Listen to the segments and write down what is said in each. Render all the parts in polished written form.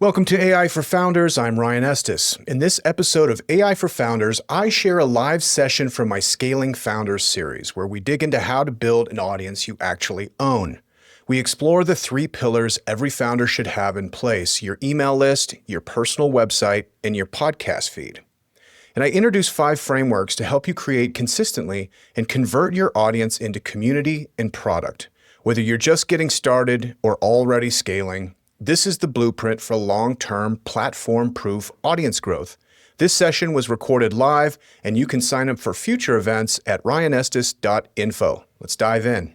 Welcome to AI for Founders. I'm Ryan Estes. In this episode of AI for Founders, I share a live session from my Scaling Founders series, where we dig into how to build an audience you actually own. We explore the three pillars every founder should have in place: your email list, your personal website, and your podcast feed. And I introduce 5 frameworks to help you create consistently and convert your audience into community and product. Whether you're just getting started or already scaling, this is the blueprint for long-term, platform-proof audience growth. This session was recorded live, and you can sign up for future events at ryanestes.info. Let's dive in.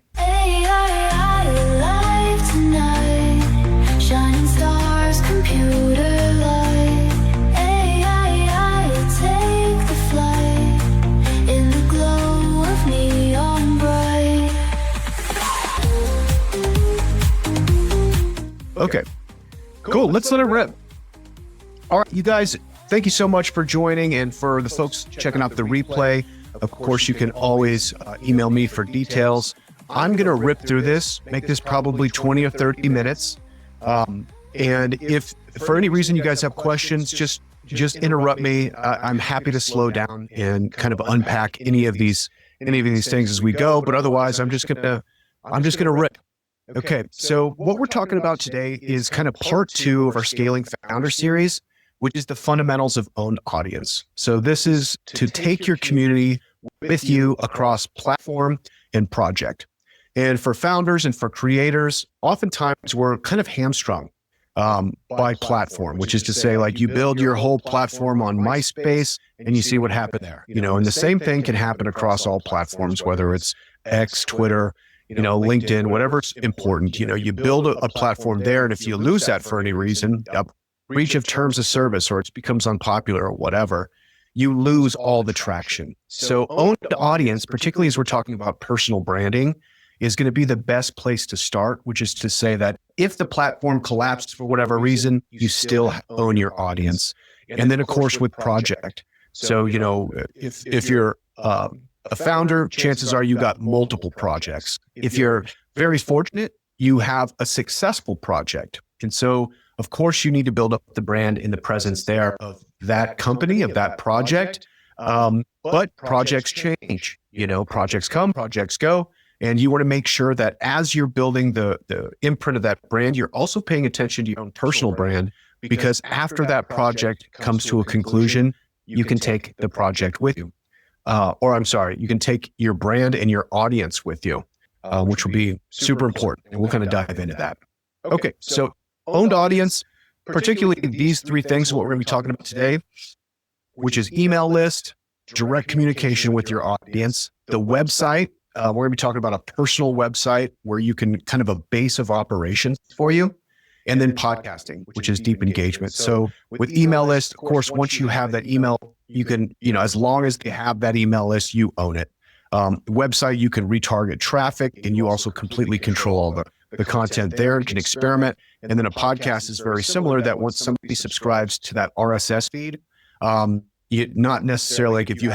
Okay, cool. Let's let it rip. All right, you guys, thank you so much for joining, and for the folks checking out the replay. Of course, you can always email me for details. I'm going to rip through this, make this probably 20 or 30 minutes. And if for any reason you guys have questions, just interrupt me. I'm happy to slow down and kind of unpack any of these things as we go. But otherwise, I'm just gonna rip. Okay, so what we're talking about today is kind of part 2 of our Scaling Founder series, which is the fundamentals of owned audience. So this is to take your community with you across platform and project. And for founders and for creators, oftentimes we're kind of hamstrung by platform, which is to say, like, you build your whole platform on MySpace and you see what happened there. And the same thing can happen across all platforms, whether it's X, Twitter, LinkedIn, whatever's important. You build a platform there, and if you lose that for any reason, a breach of terms of service, or it becomes unpopular or whatever, you lose all the traction. So owned audience, particularly as we're talking about personal branding, is going to be the best place to start, which is to say that if the platform collapsed for whatever reason, you still own your audience. And then, of course, with project. So, if you're a founder, chances are you got multiple projects. If you're very fortunate, you have a successful project. And so, of course, you need to build up the brand and the presence there of that company, of that project. But projects change, projects come, projects go. And you want to make sure that as you're building the imprint of that brand, you're also paying attention to your own personal brand, because after that project comes to a conclusion, you can take the project with you. You can take your brand and your audience with you, which will be super important. And we'll kind of dive into that. Okay, so owned audience, particularly these 3 things, what we're going to be talking about today, which is email list, direct communication with your audience, the website. We're going to be talking about a personal website where you can kind of a base of operations for you. And then podcasting, which is deep engagement. So with email list, of course, once you have that email, you can, as long as they have that email list, you own it. Website, you can retarget traffic, and you also completely control all the content there and can experiment. And then a podcast is very similar, that once somebody subscribes to that RSS feed, not necessarily like if you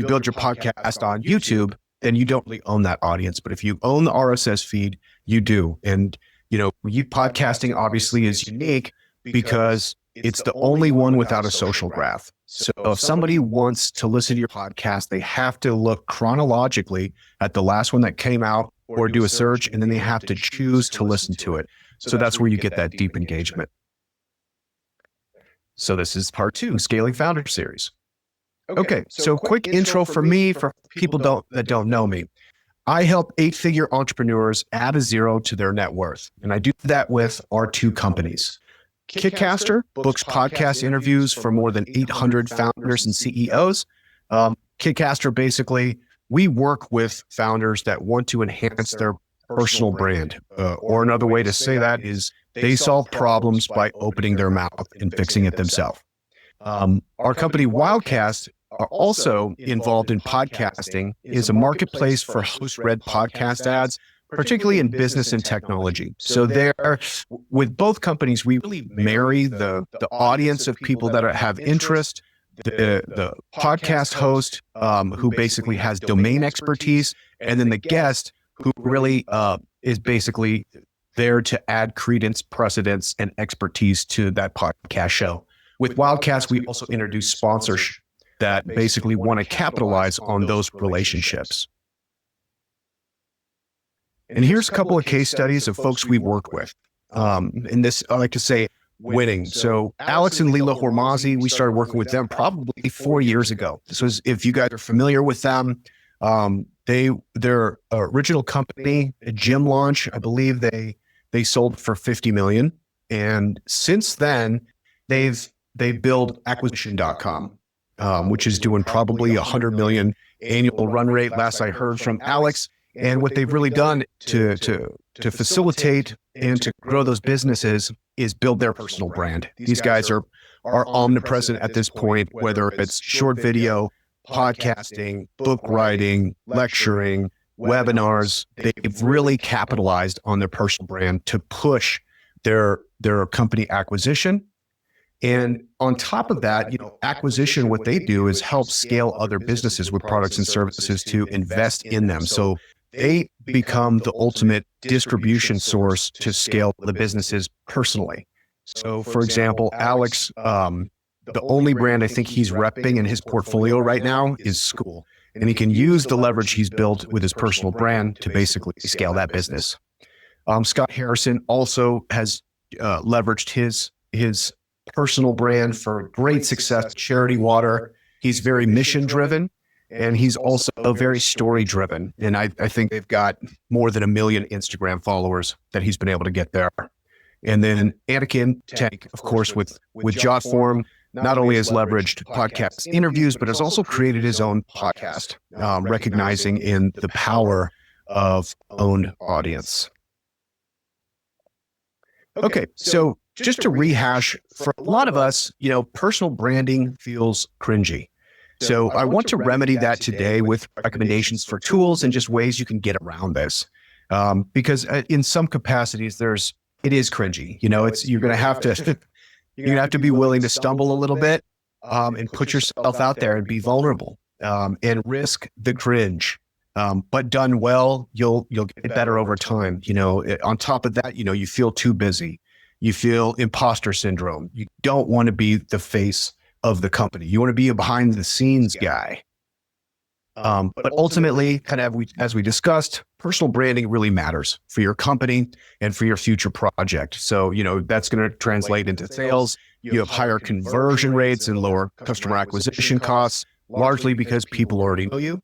build your podcast on YouTube, then you don't really own that audience. But if you own the RSS feed, you do. And podcasting obviously is unique because it's the only one without a social graph. So if somebody wants to listen to your podcast, they have to look chronologically at the last one that came out or do a search, and then they have to choose to listen to it. So that's where you get that deep engagement. So this is part 2, Scaling Founder series. Okay, so quick intro for me, for people that don't know me. I help 8-figure entrepreneurs add a 0 to their net worth. And I do that with our 2 companies. Kickcaster books podcast interviews for more than 800 founders and CEOs. Kickcaster, basically, we work with founders that want to enhance their personal brand. Or another way to say that is they solve problems by opening their mouth and fixing it themselves. Our company, Wildcast, are also involved in podcasting, is a marketplace for host-read podcast ads, particularly in business and technology. So there, with both companies, we really marry the audience of people that have interest, the podcast host who basically has domain expertise, and then the guest who really is basically there to add credence, precedence, and expertise to that podcast show. With Wildcast, we also introduce sponsors that basically want to capitalize on those relationships. And here's a couple of case studies of folks we've worked with. In this, I like to say, winning. So Alex and Leela Hormazi, we started working with them probably 4 years ago. This was, if you guys are familiar with them, their original company, Gym Launch, I believe they sold for $50 million. And since then, they built acquisition.com, which is doing probably $100 million annual run rate, last I heard from Alex. And what they've really done to facilitate and to grow those businesses is build their personal brand. These guys are omnipresent at this point, whether it's short video, podcasting, book writing, lecturing, webinars. They've really capitalized on their personal brand to push their company acquisition. And on top of that, acquisition, what they do is help scale other businesses with products and services to invest in them. So they become the ultimate distribution source to scale the businesses personally. So for example, Alex, the only brand I think he's repping in his portfolio right now is Skool. And he can use the leverage he's built with his personal brand to basically scale that business. Scott Harrison also has leveraged his personal brand for great success, Charity Water. He's very mission driven. And he's also very story driven. And I think they've got more than 1 million Instagram followers that he's been able to get there. And then Anakin Tank, of course, with JotForm, not only has leveraged podcast interviews, but has also created his own podcast, recognizing in the power of owned audience. Okay, so just to rehash, for a lot of us, personal branding feels cringy. So I want to remedy that today with recommendations for tools and just ways you can get around this. Because in some capacities, it is cringy. You're going to have to be willing to stumble a little bit and put yourself out there and be vulnerable and risk the cringe. But done well, you'll get better over time. On top of that, you feel too busy. You feel imposter syndrome. You don't want to be the face of the company. You want to be a behind the scenes guy. But ultimately, as we discussed, personal branding really matters for your company and for your future project. So, that's going to translate into sales. You have higher conversion rates and lower customer acquisition costs, largely because people already know you.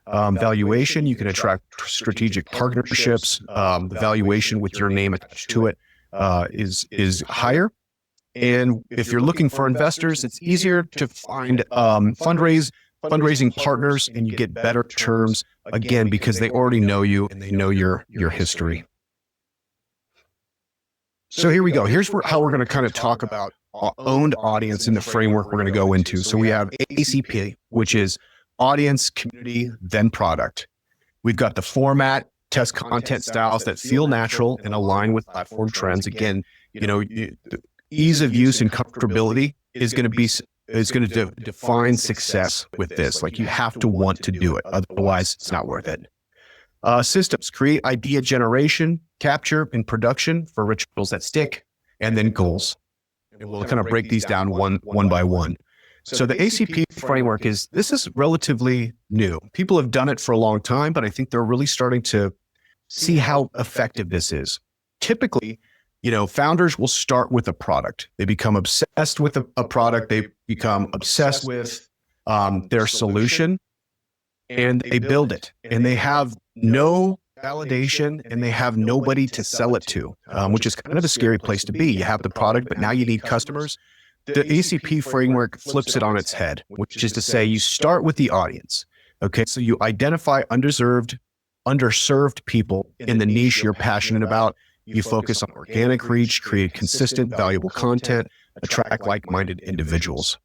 Valuation, you can attract strategic partnerships. The valuation with your name attached to it is higher. And if you're looking for investors, it's easier to find fundraising partners, and you get better terms, again, because they already know you and they know your history. So here we go. Here's how we're going to kind of talk about owned audience in the framework we're going to go into. So we have ACP, which is audience, community, then product. We've got the format, test content styles that feel natural and align with platform trends. Again, ease of use and comfortability is going to define success with this. Like, you have to want to do it. Otherwise, it's not worth it. Systems, create idea generation, capture, and production for rituals that stick, and then goals. And we'll kind of break these down one by one. So the ACP framework this is relatively new. People have done it for a long time, but I think they're really starting to see how effective this is. Typically, founders will start with a product. They become obsessed with a product. They become obsessed with their solution, and they build it. And they have no validation, and they have nobody to sell it to, which is kind of a scary place to be. You have the product, but now you need customers. The ACP framework flips it on its head, which is to say you start with the audience. Okay, so you identify underserved people in the niche you're passionate about. You focus on organic reach, create consistent, valuable content, attract like-minded individuals.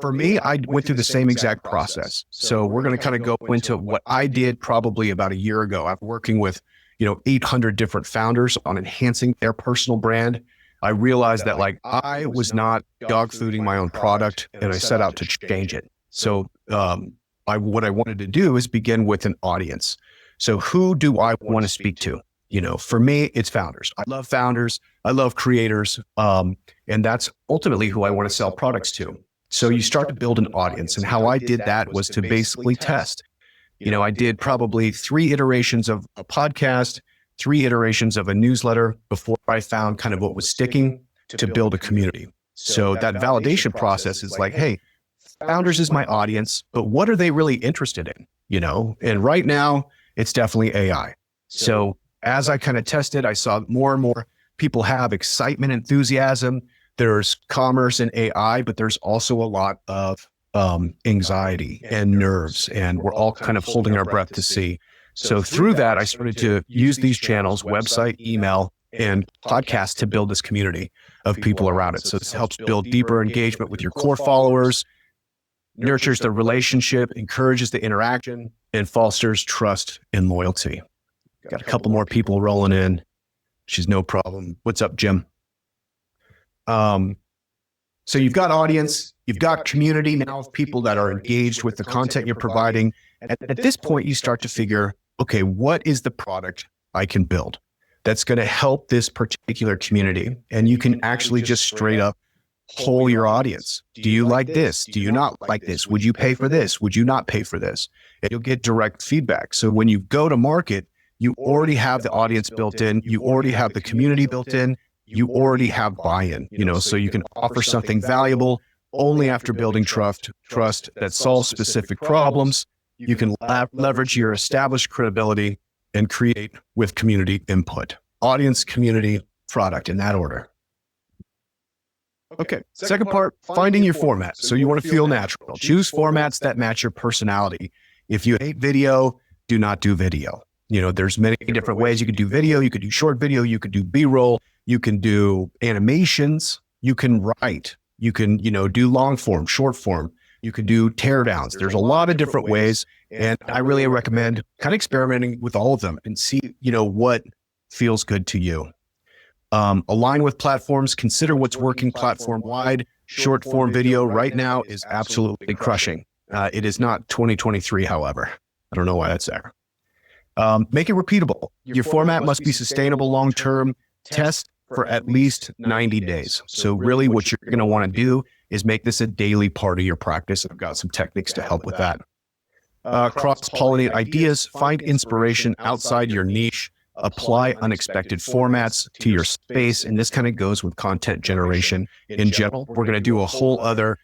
For me, I went through the same exact process. So we're going to kind of go into what I did probably about a year ago. I'm working with, 800 different founders on enhancing their personal brand. I realized that I was not dog fooding my own product, and I set out to change it. So what I wanted to do is begin with an audience. So who do I want to speak to? For me, it's founders. I love founders. I love creators. And that's ultimately who I want to sell products to. So you start to build an audience. And how I did that was to basically test. I did probably 3 iterations of a podcast, 3 iterations of a newsletter before I found kind of what was sticking to build a community. So that validation process is like, hey, founders is my audience, but what are they really interested in? And right now it's definitely AI. So as I kind of tested, I saw more and more people have excitement, enthusiasm. There's commerce in AI, but there's also a lot of anxiety and nerves, and we're all kind of holding our breath to see. So through that, I started to use these channels, website, email, and podcast to build this community of people around it. So this helps build deeper engagement with your core followers, nurtures the relationship, encourages the interaction, and fosters trust and loyalty. Got a couple more people rolling in, which is no problem. What's up, Jim? So you've got audience, you've got community now of people that are engaged with the content you're providing. At this point, you start to figure, okay, what is the product I can build that's going to help this particular community? And you can actually just straight up poll your audience. Do you like this? Do you not like this? Would you pay for this? Would you not pay for this? And you'll get direct feedback. So when you go to market, you already have the audience built in. You already have the community built in. You already have buy-in, so you can offer something valuable only after building trust that solves specific problems. You can leverage your established credibility and create with community input. Audience, community, product, in that order. Okay, second part, finding your format. So you want to feel natural. Choose formats that match your personality. If you hate video, do not do video. There's many different ways you could do video. You could do short video. You could do B-roll. You can do animations. You can write. You can, do long form, short form. You can do teardowns. There's a lot of different ways. And I really recommend kind of experimenting with all of them and see, what feels good to you. Align with platforms. Consider what's working platform wide. Short form video right now is absolutely crushing. It is not 2023, however. I don't know why that's there. Make it repeatable. Your format must be sustainable long-term. Test for at least 90 days. So really what you're going to want to do is make this a daily part of your practice. I've got some techniques to help with that. Cross-pollinate ideas, find inspiration outside your niche, apply unexpected formats to your space. And this kind of goes with content generation in general. We're going to do a whole other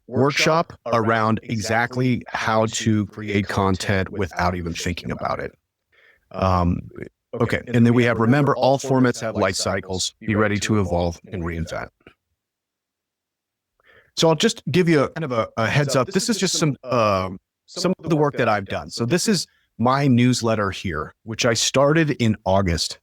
workshop around exactly how to create content without even thinking about it. Okay, and then we have, remember, all formats have life cycles. Be ready to evolve and reinvent. So I'll just give you a heads up. This is just some of the work that I've done. So this is my newsletter here, which I started in August.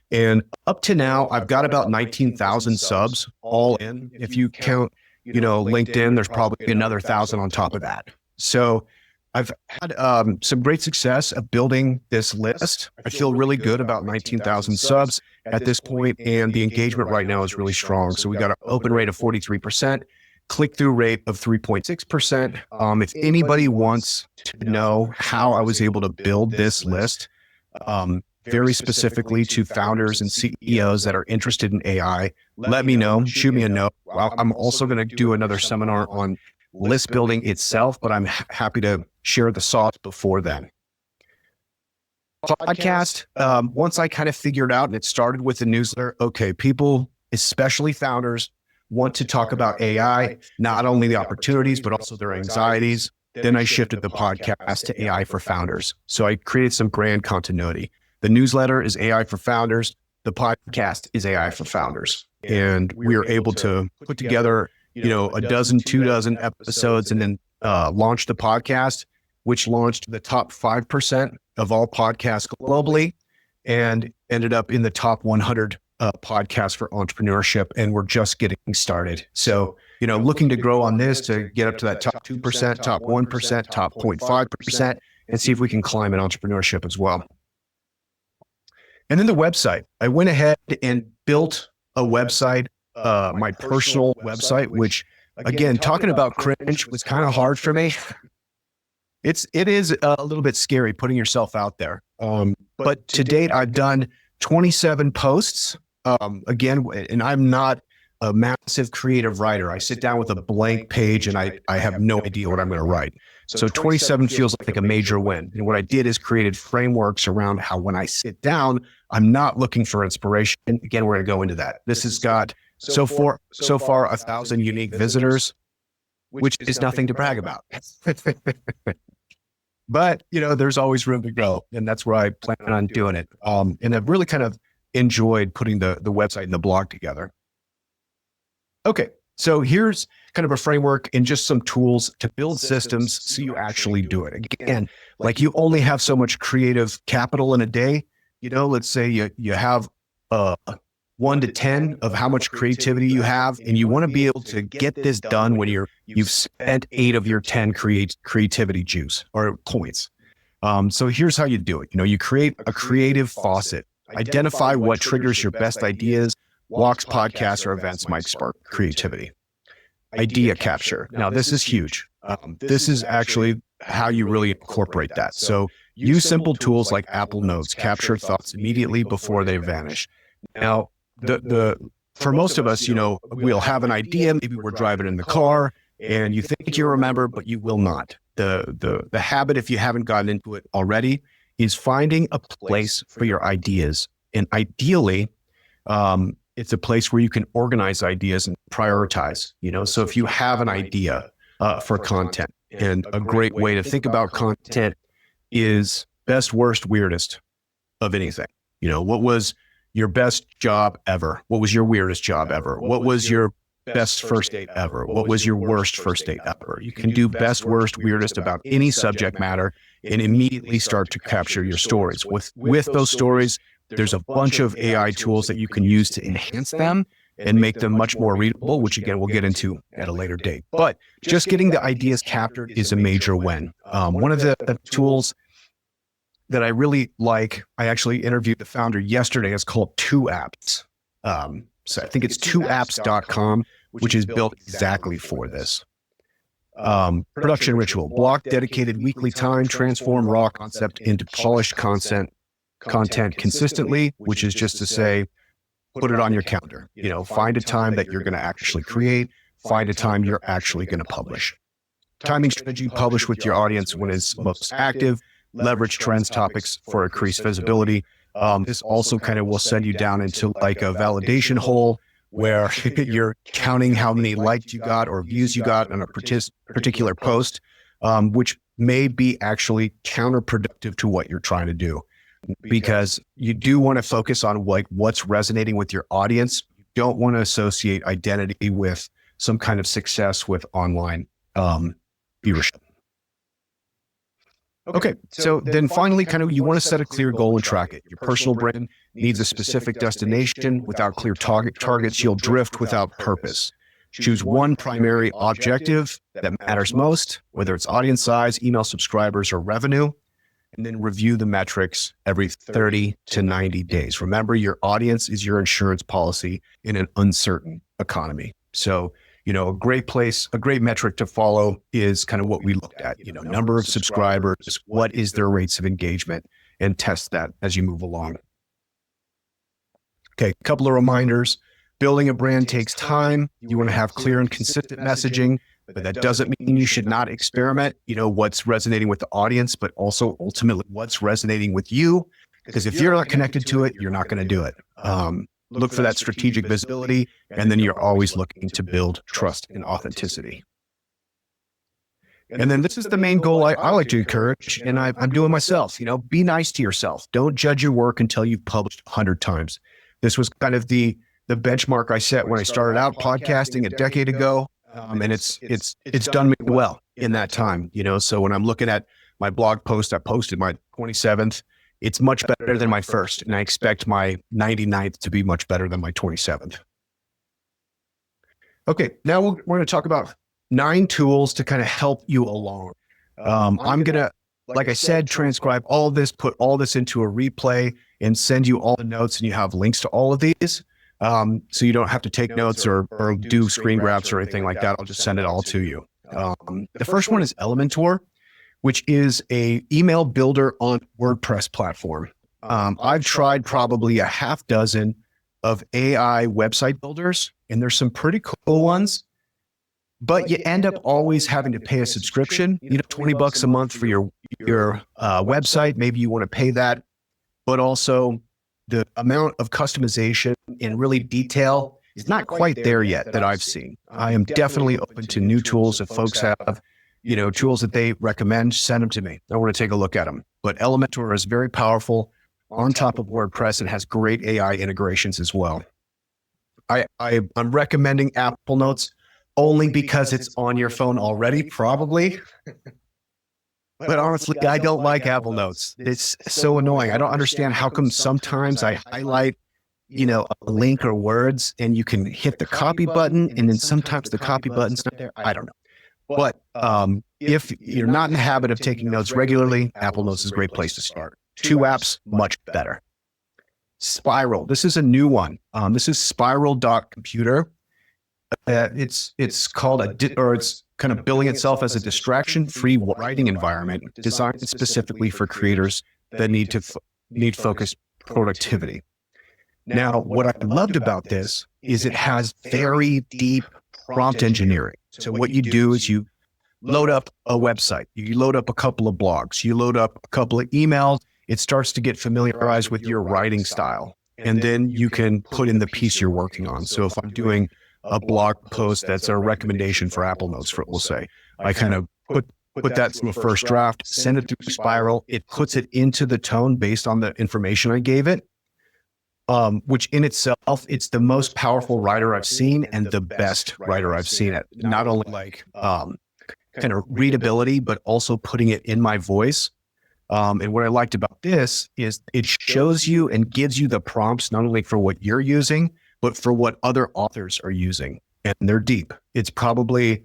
And up to now, I've got about 19,000 subs all in. If you count, LinkedIn, there's probably another 1,000 on top of that. So I've had some great success of building this list. I feel really good about 19,000 subs at this point, and the engagement right now is really strong. So we got an open rate of 43%, click-through rate of 3.6%. If anybody wants to know how I was able to build this list, very specifically to founders and CEOs that are interested in AI, let me know, shoot me a note. I'm also going to do another seminar on list building itself, but I'm happy to share the sauce before then. Podcast, once I kind of figured out, and it started with the newsletter, okay, people, especially founders, want to talk about AI, not only the opportunities, but also their anxieties. Then I shifted the podcast to AI for founders. So I created some brand continuity. The newsletter is AI for founders. The podcast is AI for founders. And we were able to put together, a dozen, 24 episodes, and then launch the podcast, which launched the top 5% of all podcasts globally and ended up in the top 100 podcasts for entrepreneurship. And we're just getting started. So, looking to grow on this to get up to that top 2%, top 1%, top 0.5%, and see if we can climb in entrepreneurship as well. And then the website, I went ahead and built a website, my personal website, which again, talking about cringe was kind of hard for me. It is a little bit scary putting yourself out there. But to date, I've done 27 posts. Again, and I'm not a massive creative writer. I sit down with a blank page and I have no idea what I'm going to write. So 27 feels like a major win. And what I did is created frameworks around how when I sit down, I'm not looking for inspiration. Again, we're going to go into that. This has got so far 1,000 unique visitors, which is nothing to brag about. But, there's always room to grow. And that's where I plan on doing it. And I've really kind of enjoyed putting the website and the blog together. Okay, so here's kind of a framework and just some tools to build systems so you actually do it. Again, like you only have so much creative capital in a day. Let's say you have 1 to 10 of how much creativity you have, and you want to be able to get this done when you've spent 8 of your 10 creativity juice or points. So here's how you do it. You create a creative faucet, identify what triggers your best ideas. Walks, podcasts, or events might spark creativity. Idea capture. Now, this is huge. This is actually how you really incorporate that. So use simple tools like Apple Notes, capture thoughts immediately before they vanish. Now, for most of us, we'll have an idea. Maybe we're driving in the car and you think you remember, but you will not. The habit, if you haven't gotten into it already, is finding a place for your ideas. And ideally, it's a place where you can organize ideas and prioritize, so if you have an idea for content, and a great way to think about content is best, worst, weirdest of anything. What was your best job ever? What was your weirdest job ever? What was your best first date ever? What was your worst first date ever? You can do best, worst, weirdest about any subject matter and immediately start to capture your stories. With those stories, there's a bunch of AI tools that you can use to enhance them and make them much more readable, which again, we'll get into at a later date. But just getting the ideas captured is a major win. One of the tools that I really like, I actually interviewed the founder yesterday, is called 2apps. So I think it's 2apps.com, which is built exactly for this. Production ritual, block dedicated weekly time, transform raw concept into polished content consistently, which is just to say, put it on your calendar. Find a time that you're going to actually create, find a time you're actually going to publish. Timing strategy, publish with your audience when it's most active, leverage trends, topics for increased visibility. This also kind of will send you down into like a validation hole where you're counting how many likes you got or views you got on a particular post, which may be actually counterproductive to what you're trying to do. Because you do want to focus on what's resonating with your audience. You don't want to associate identity with some kind of success with online viewership. Okay, so then finally, you want to set a clear goal and track it. Your personal brand needs a specific destination. Without clear targets, you'll drift without purpose. Choose one primary objective that matters most, whether it's audience size, email subscribers, or revenue. And then review the metrics every 30 to 90 days. Remember, your audience is your insurance policy in an uncertain economy. So, a great metric to follow is kind of what we looked at, number of subscribers, what is their rates of engagement, and test that as you move along. Okay, a couple of reminders. Building a brand takes time. You want to have clear and consistent messaging. But that doesn't mean you should not experiment, what's resonating with the audience, but also ultimately what's resonating with you. Because if you're not connected to it, you're not going to do it. Look for that strategic visibility, and then you're always looking to build trust and authenticity. And then this is the main goal I like to encourage, and I'm doing myself, be nice to yourself. Don't judge your work until you've published 100 times. This was kind of the benchmark I set when I started out podcasting a decade ago. And it's done me well in that time, so when I'm looking at my blog post, I posted my 27th, it's much better than my first. And I expect my 99th to be much better than my 27th. Okay. Now we're going to talk about 9 tools to kind of help you along. I'm going to, like I said, transcribe all of this, put all this into a replay and send you all the notes, and you have links to all of these. So you don't have to take notes or do screen grabs or anything like that. I'll just send it all to you. The first one is Elementor, which is a email builder on WordPress platform. I've tried probably a half dozen of AI website builders, and there's some pretty cool ones, but you end up always having to pay a subscription, $20 a month for your website. Maybe you want to pay that, but also the amount of customization and really detail is not quite there yet that I've seen. I am definitely open to new tools. If folks have, tools that they recommend, send them to me. I want to take a look at them. But Elementor is very powerful on top of WordPress and has great AI integrations as well. I'm recommending Apple Notes only because it's on your phone already, probably. But honestly, I don't like Apple Notes. It's so annoying. I don't understand how come sometimes I highlight, a link or words and you can hit the copy button and then sometimes the copy button's not there. I don't know. But if you're not in the habit of taking notes regularly, Apple Notes is a great place to start. 2 apps, much better. Spiral. This is a new one. This is Spiral.computer. It's called it's kind of billing itself as a distraction-free writing environment designed specifically for creators that need focused productivity. Now, what I loved about this is it has very deep prompt engineering. So what you do is you load up a website, you load up a couple of blogs, you load up a couple of emails. It starts to get familiarized with your writing style, and then you can put in the piece you're working on. So if I'm doing a blog post that's a recommendation for Apple Notes, we'll say, I kind of put that through a first draft, send it through Spiral. It puts it into the tone based on the information I gave it, which in itself, it's the most powerful writer I've seen and the best writer I've seen at not only kind of readability, but also putting it in my voice. And what I liked about this is it shows you and gives you the prompts, not only for what you're using, but for what other authors are using. And they're deep. It's probably,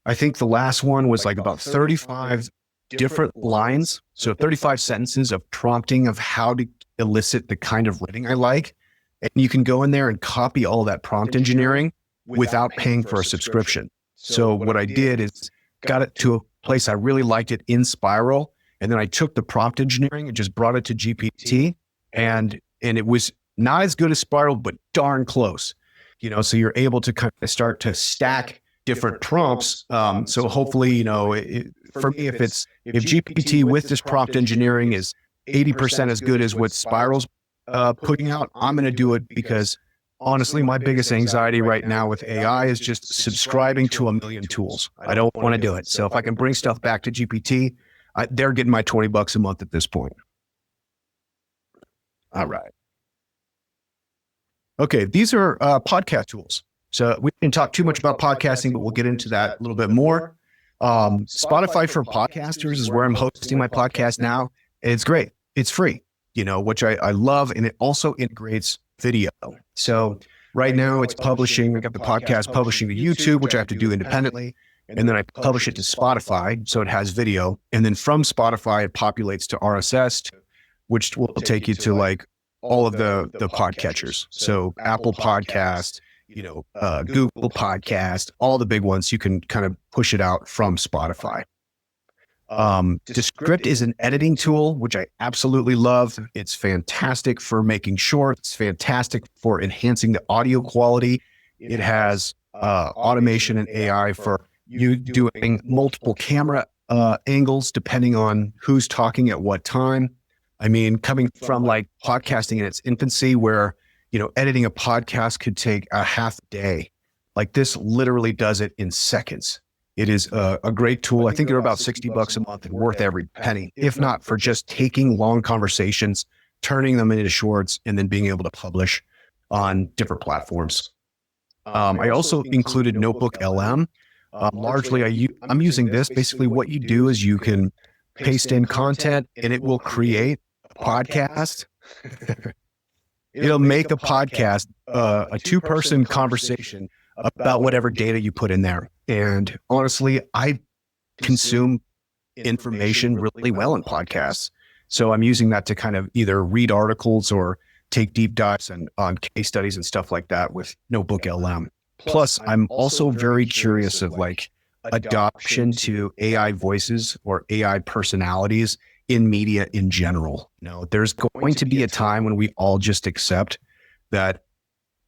I think the last one was like about 35 different lines. So 35 sentences of prompting of how to elicit the kind of writing I like. And you can go in there and copy all that prompt engineering without paying for a subscription. So what I did is got it to a place I really liked it in Spiral. And then I took the prompt engineering and just brought it to GPT, and it was not as good as Spiral, but darn close. So you're able to kind of start to stack different prompts. So hopefully, for me, if GPT with this prompt engineering is 80% as good as what Spiral's putting out, I'm going to do it because honestly, my biggest anxiety right now with AI is just subscribing to a million tools. I don't want to do it. So if I can bring stuff back to GPT, they're getting my $20 a month at this point. All right. Okay, these are podcast tools. So we didn't talk too much about podcasting, but we'll get into that a little bit more. Spotify for Podcasters is where I'm hosting my podcast now. It's great. It's free, which I love. And it also integrates video. So right now it's publishing. I got the podcast publishing to YouTube, which I have to do independently. And then I publish it to Spotify, so it has video. And then from Spotify, it populates to RSS, which will take you to like all of the podcatchers. So Apple Podcast, Google Podcast, all the big ones, you can kind of push it out from Spotify. Descript is an editing tool, which I absolutely love. It's fantastic for making short. It's fantastic for enhancing the audio quality. It has automation and AI for you doing multiple camera angles depending on who's talking at what time. I mean, coming from like podcasting in its infancy where, editing a podcast could take a half day. Like this literally does it in seconds. It is a great tool. I think they're about $60 a month and worth every penny, if not for just taking long conversations, turning them into shorts, and then being able to publish on different platforms. I also included Notebook LM. Largely, I'm using this. Basically, what you do is you can paste in content and it will create a podcast. It'll make a podcast, a two-person conversation about whatever data you put in there. And honestly, I consume information really well in podcasts. So I'm using that to kind of either read articles or take deep dives on case studies and stuff like that with Notebook LM. Plus, I'm also very curious of like, adoption to AI voices or AI personalities in media in general. There's going to be a time when we all just accept that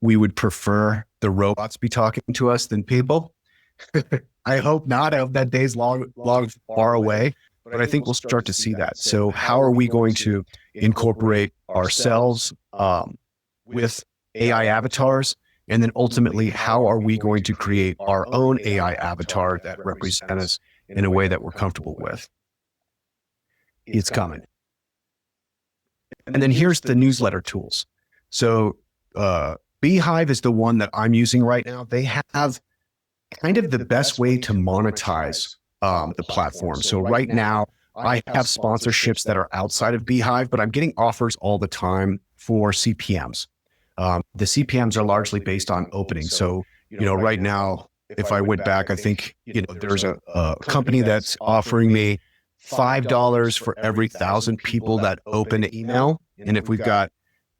we would prefer the robots be talking to us than people. I hope not. I hope that day's long, far away, but I think we'll start to see that. So how are we going to incorporate ourselves with AI avatars? And then ultimately, how are we going to create our own AI avatar that represent us in a way that we're comfortable with? It's coming. And then here's the newsletter tools. So Beehive is the one that I'm using right now. They have kind of the best way to monetize the platform. So right now, I have sponsorships that are outside of Beehive, but I'm getting offers all the time for CPMs. The CPMs are largely based on openings. So, right now, if I went back, I think, there's a company that's offering me $5 for every 1,000 people that open an email. And if we've got,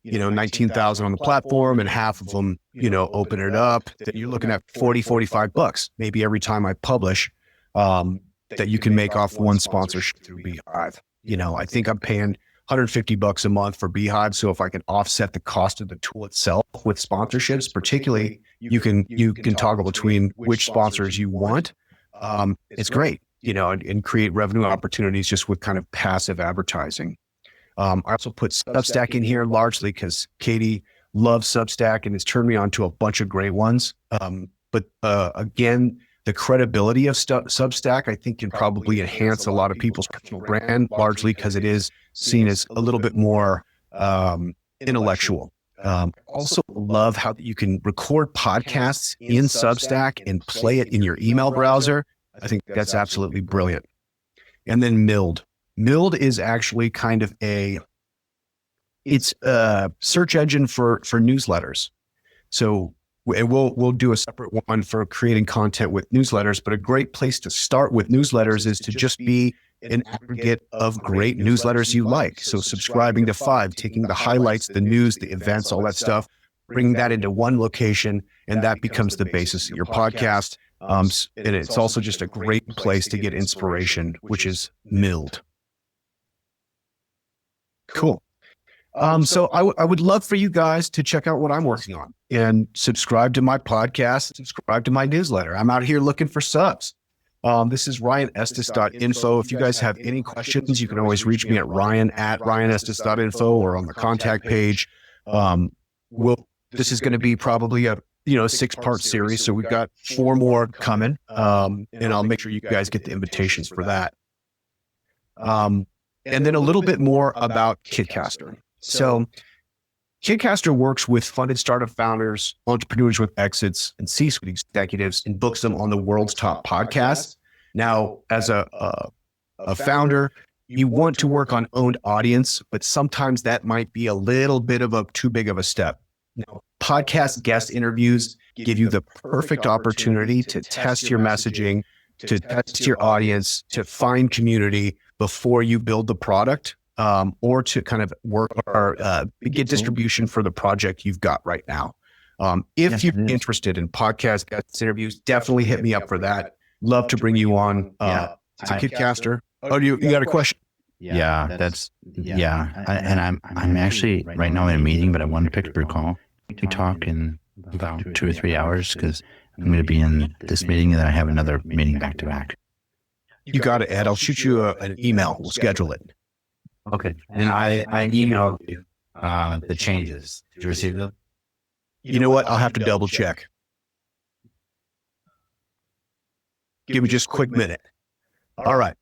19,000 on the platform and half of them, open it up, then you're looking at $45 maybe every time I publish, that you can make off one sponsorship through Beehive. I think I'm paying $150 a month for Beehive. So if I can offset the cost of the tool itself with sponsorships, particularly you can toggle between which sponsors you want. It's great, and create revenue opportunities just with kind of passive advertising. I also put Substack in here largely because Katie loves Substack and has turned me on to a bunch of great ones. But again, the credibility of Substack, I think, can probably enhance a lot of people's personal brand, largely because it is seen as a little bit more intellectual. Also love how you can record podcasts in Substack and play it in your email browser. I think that's absolutely brilliant. And then Mild. Mild is actually kind of it's a search engine for newsletters. So we'll do a separate one for creating content with newsletters, but a great place to start with newsletters is to just be an aggregate of great newsletters you like. So subscribing to 5, taking the highlights, the news, the events, all that stuff, bringing that into one location, and that becomes the basis of your podcast. And it's also just a great place to get inspiration, which is Mild. Cool. So I would love for you guys to check out what I'm working on and subscribe to my podcast, subscribe to my newsletter. I'm out here looking for subs. This is ryanestes.info. If you guys have any questions, you can always reach me at ryan@ryanestes.info or on the contact page. This is going to be probably a 6-part series. So we've got 4 more coming. And I'll make sure you guys get the invitations for that. And then a little bit more about Kitcaster. So Kitcaster works with funded startup founders, entrepreneurs with exits, and C-suite executives and books them on the world's top podcasts. Now, as a founder, you want to work on owned audience, but sometimes that might be a little bit of too big of a step. Now, podcast guest interviews give you the perfect opportunity to test your messaging, to test your audience, to find community before you build the product, or to kind of work or get distribution for the project you've got right now. If you're interested in podcast guest interviews, definitely hit me up for that. Love to bring you on to Kitcaster. Oh, you got a question? Yeah, I'm actually right now in a meeting, but I wanted to pick up your call. We talk in about 2 or 3 hours because I'm going to be in this meeting and then I have another meeting back to back. You got it, Ed. I'll shoot you an email. We'll schedule it. Okay. And I emailed you the changes. Did you receive them? You know what? I'll have to double check. Give me just a quick minute. All right.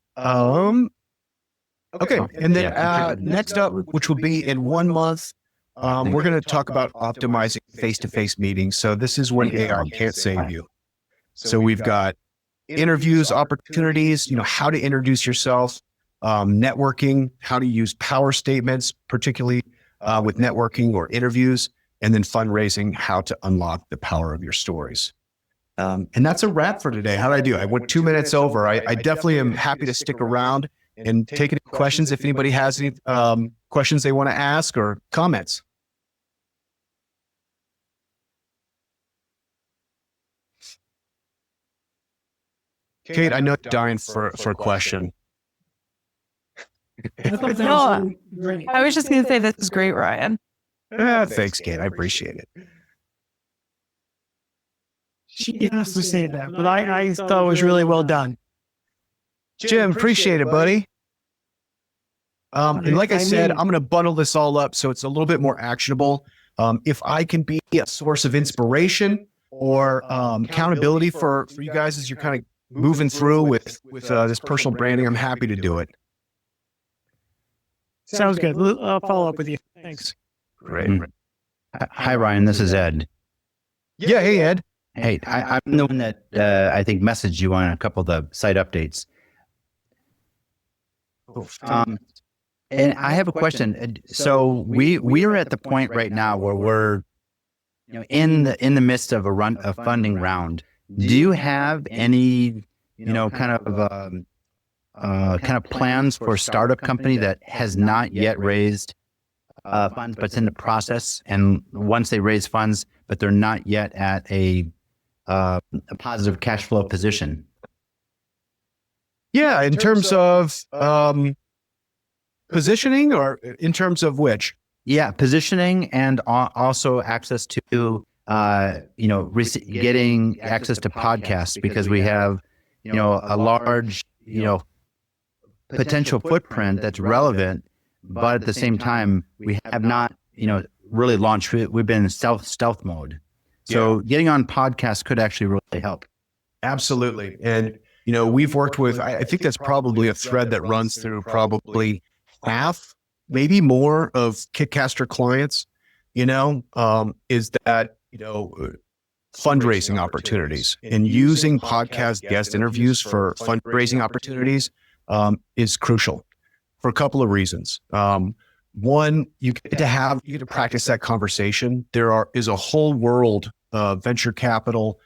Okay. And then next up, which will be in 1 month, we're going to talk about optimizing face-to-face meetings. So this is when AI can't save you. So we've got interviews, opportunities, how to introduce yourself, networking, how to use power statements, particularly with networking or interviews, and then fundraising, how to unlock the power of your stories. And that's a wrap for today. How did I do? I went 2 minutes over. I definitely am happy to stick around and take any questions if anybody has any questions they want to ask or comments. Kate, I know you're dying for a question. No, I was just going to say this is great, Ryan. Thanks, Kate. I appreciate it. She has to say that, but I thought it was really well done. Jim, appreciate it, buddy. And like I said, I'm going to bundle this all up so it's a little bit more actionable. If I can be a source of inspiration or accountability for you guys as you're kind of moving through with this personal branding, I'm happy to do it. Sounds good. I'll follow up with you. Thanks. Great. Hi, Ryan. This is Ed. Yeah. Hey, Ed. Hey, I'm the one that I think messaged you on a couple of the site updates. And I have a question. So we are at the point right now where we're, in the midst of a funding round. Do you have any, kind of plans for a startup company that has not yet raised funds, but it's in the process? And once they raise funds, but they're not yet at a positive cash flow position. Yeah, in terms of positioning, or in terms of which? Yeah, positioning, and also access to getting access to podcasts, because we have a large potential footprint that's relevant, but at the same time we have not really launched. We've been in stealth mode. So getting on podcasts could actually really help. Absolutely. And, we've worked with, I think that's probably a thread that runs through probably half, maybe more of Kitcaster clients, is that, fundraising opportunities, and using podcast guest interviews for fundraising opportunities is crucial for a couple of reasons. One, you get to practice that conversation. There is a whole world of venture capital,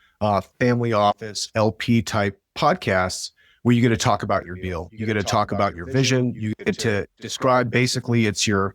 family office, LP type podcasts where you get to talk about your deal. You get to talk about your vision. You get to describe, basically it's your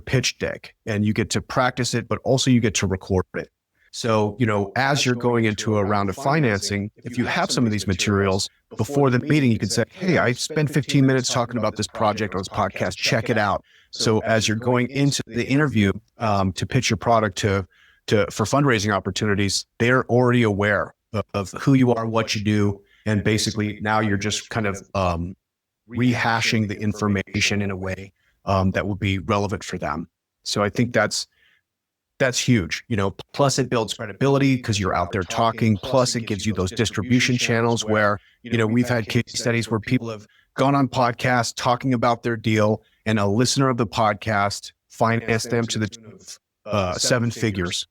pitch deck, and you get to practice it, but also you get to record it. So, as you're going into a round of financing, if you have some of these materials before the meeting, you can say, hey, I spent 15 minutes talking about this project on this podcast, check it out. So as you're going into the interview to pitch your product for fundraising opportunities, they're already aware of who you are, what you do. And basically now you're just kind of rehashing the information in a way that will be relevant for them. So I think that's huge. Plus it builds credibility because you're out there talking. Plus it gives you those distribution channels where, we've had case studies where people have gone on podcasts talking about their deal, and a listener of the podcast financed them to the tune of 7 figures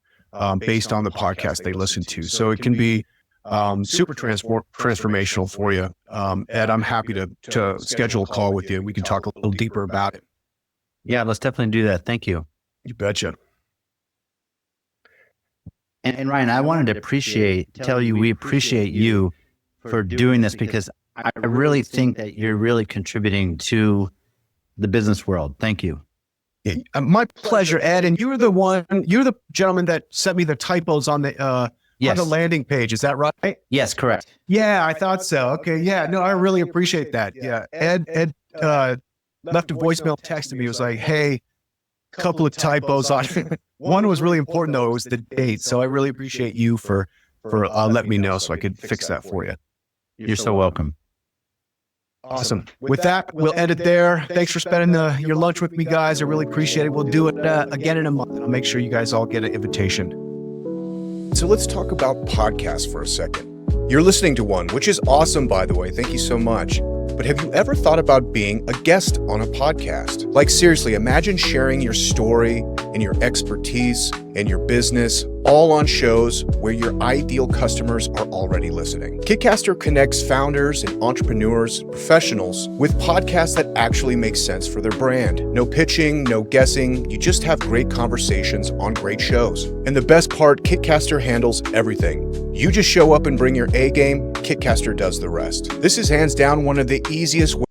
based on the podcast they listened to. So it can be super transformational for you. Ed, I'm happy to schedule a call with you. We can talk a little deeper about it. Yeah, let's definitely do that. Thank you. You betcha. And Ryan, I wanted to tell you we appreciate you for doing this, because I really think that you're really contributing to the business world. Thank you. Yeah, my pleasure, Ed. And you're the gentleman that sent me the typos on the landing page. Is that right? Yes, correct. Yeah, I thought so. Okay. Yeah, no, I really appreciate that. Yeah. Ed left a voicemail, texted me. It was like, hey, couple of typos on it. One was really important though. It was the date. So I really appreciate you for letting me know so I could fix that for you. You're so welcome. Awesome. With that, we'll end it there. Thanks for spending your lunch with me, guys. I really appreciate it. We'll do it again in a month. I'll make sure you guys all get an invitation. So let's talk about podcasts for a second. You're listening to one, which is awesome, by the way. Thank you so much. But have you ever thought about being a guest on a podcast? Like, seriously, imagine sharing your story and your expertise and your business all on shows where your ideal customers are already listening. Kitcaster connects founders and entrepreneurs, professionals, with podcasts that actually make sense for their brand. No pitching, no guessing. You just have great conversations on great shows. And the best part, Kitcaster handles everything. You just show up and bring your A game. Kitcaster does the rest. This is hands down one of the easiest ways